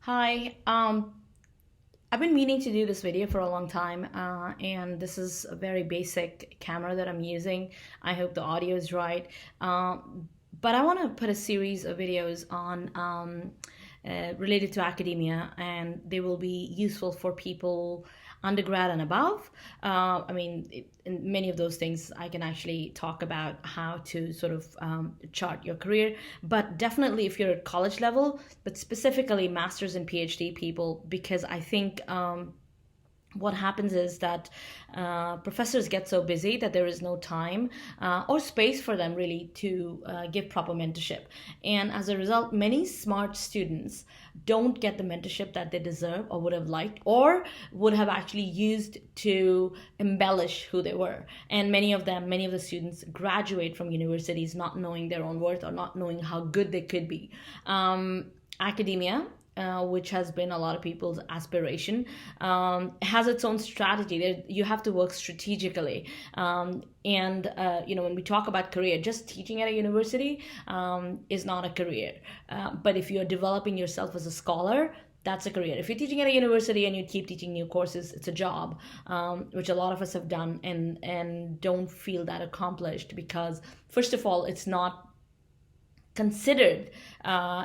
Hi, I've been meaning to do this video for a long time, and this is a very basic camera that I'm using. I hope the audio is right. But I want to put a series of videos on related to academia, and they will be useful for people undergrad and above. In many of those things, I can actually talk about how to sort of chart your career, but definitely if you're at college level, but specifically masters and PhD people, because I think what happens is that professors get so busy that there is no time or space for them really to give proper mentorship. And as a result, many smart students don't get the mentorship that they deserve or would have liked or would have actually used to embellish who they were. And many of the students graduate from universities not knowing their own worth or not knowing how good they could be. Academia, which has been a lot of people's aspiration, has its own strategy. You have to work strategically. When we talk about career, just teaching at a university is not a career. But if you're developing yourself as a scholar, that's a career. If you're teaching at a university and you keep teaching new courses, it's a job, which a lot of us have done and don't feel that accomplished because, first of all, it's not considered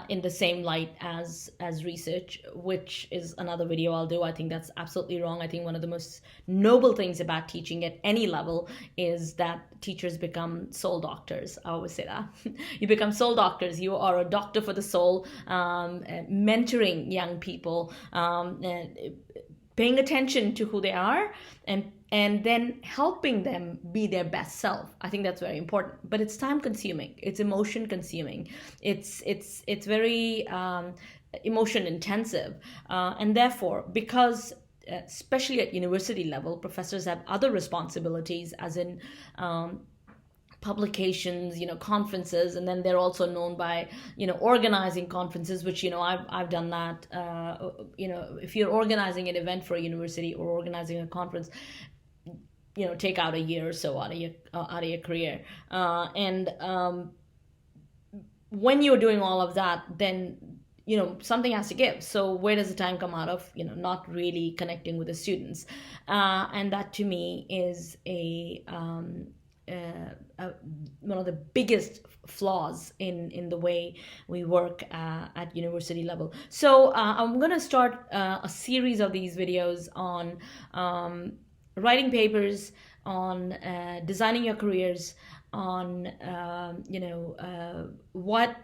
in the same light as research, which is another video I'll do. I think that's absolutely wrong. I think one of the most noble things about teaching at any level is that teachers become soul doctors. I always say that. You become soul doctors. You are a doctor for the soul, mentoring young people, paying attention to who they are, and then helping them be their best self. I think that's very important. But it's time consuming. It's emotion consuming. It's very emotion intensive, and therefore, because especially at university level, professors have other responsibilities, as in publications, conferences, and then they're also known by, organizing conferences, which, I've done that. If you're organizing an event for a university or organizing a conference, take out a year or so out of your career. And when you're doing all of that, then something has to give. So where does the time come out of? Not really connecting with the students, and that to me is one of the biggest flaws in the way we work at university level. So I'm going to start a series of these videos on writing papers, on designing your careers, on what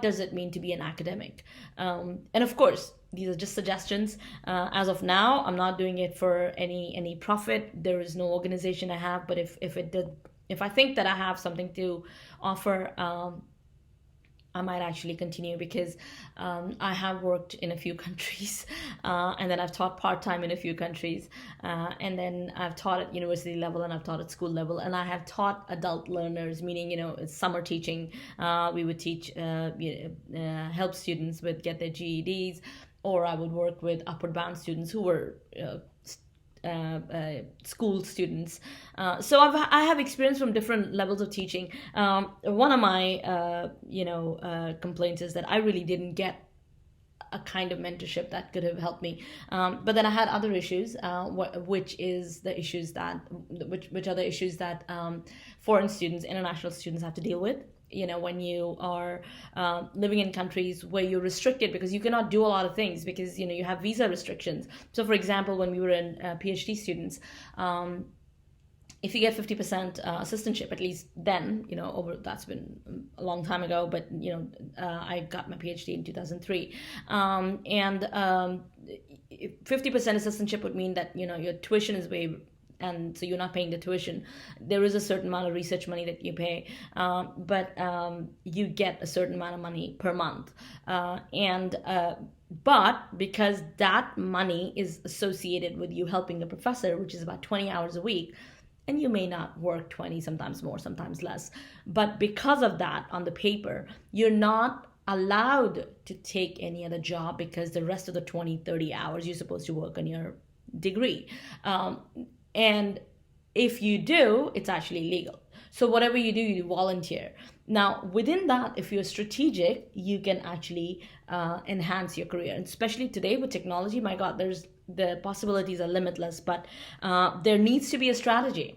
does it mean to be an academic, and of course these are just suggestions. As of now, I'm not doing it for any profit. There is no organization I have, but if I think that I have something to offer, I might actually continue, because I have worked in a few countries, and then I've taught part-time in a few countries, and then I've taught at university level and I've taught at school level, and I have taught adult learners, meaning, it's summer teaching. We would teach, help students with get their GEDs, or I would work with upward bound students who were school students. So I have experience from different levels of teaching. One of my complaints is that I really didn't get a kind of mentorship that could have helped me. But then I had other issues, which are the issues that foreign students, international students have to deal with. When you are living in countries where you're restricted because you cannot do a lot of things because, you have visa restrictions. So, for example, when we were in PhD students, if you get 50% assistantship, at least then, that's been a long time ago, but, I got my PhD in 2003. 50% assistantship would mean that, your tuition is way, and so you're not paying the tuition. There is a certain amount of research money that you pay, but you get a certain amount of money per month. But because that money is associated with you helping the professor, which is about 20 hours a week, and you may not work 20, sometimes more, sometimes less, but because of that, on the paper, you're not allowed to take any other job because the rest of the 20, 30 hours you're supposed to work on your degree. And if you do, it's actually legal. So whatever you do, you volunteer. Now, within that, if you're strategic, you can actually enhance your career. And especially today with technology, my God, the possibilities are limitless. But there needs to be a strategy.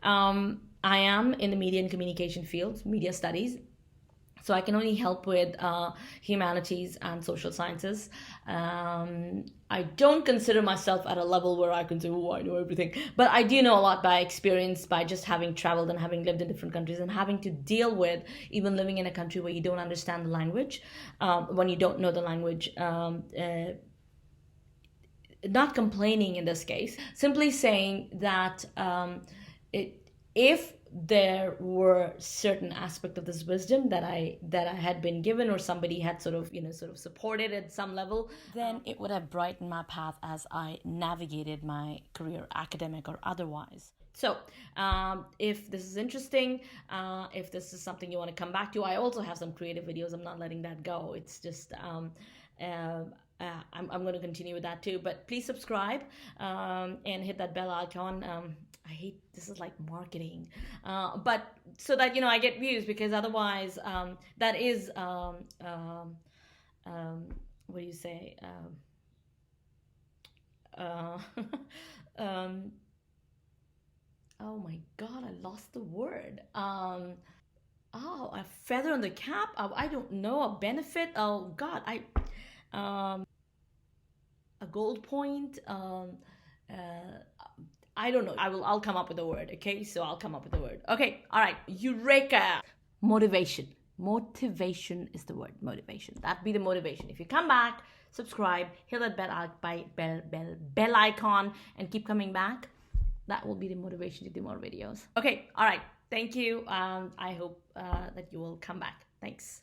I am in the media and communication field, media studies. So I can only help with humanities and social sciences. I don't consider myself at a level where I can say, oh, I know everything. But I do know a lot by experience, by just having traveled and having lived in different countries and having to deal with even living in a country where you don't understand the language, when you don't know the language. Not complaining in this case, simply saying that if there were certain aspect of this wisdom that I had been given, or somebody had sort of supported at some level, then it would have brightened my path as I navigated my career, academic or otherwise. So if this is interesting, if this is something you want to come back to, I also have some creative videos. I'm not letting that go. It's just I'm going to continue with that too. But please subscribe and hit that bell icon. I hate, this is like marketing, but so that I get views, because otherwise that is what do you say? Uh, um, oh my God, I lost the word. Oh, a feather on the cap. Oh, I don't know, a benefit. Oh God, a gold point. I don't know. I'll come up with a word. Okay, so I'll come up with a word. Okay, all right. Eureka. Motivation. Motivation is the word. Motivation. That'd be the motivation. If you come back, subscribe, hit that bell icon, and keep coming back. That will be the motivation to do more videos. Okay, all right. Thank you. I hope that you will come back. Thanks.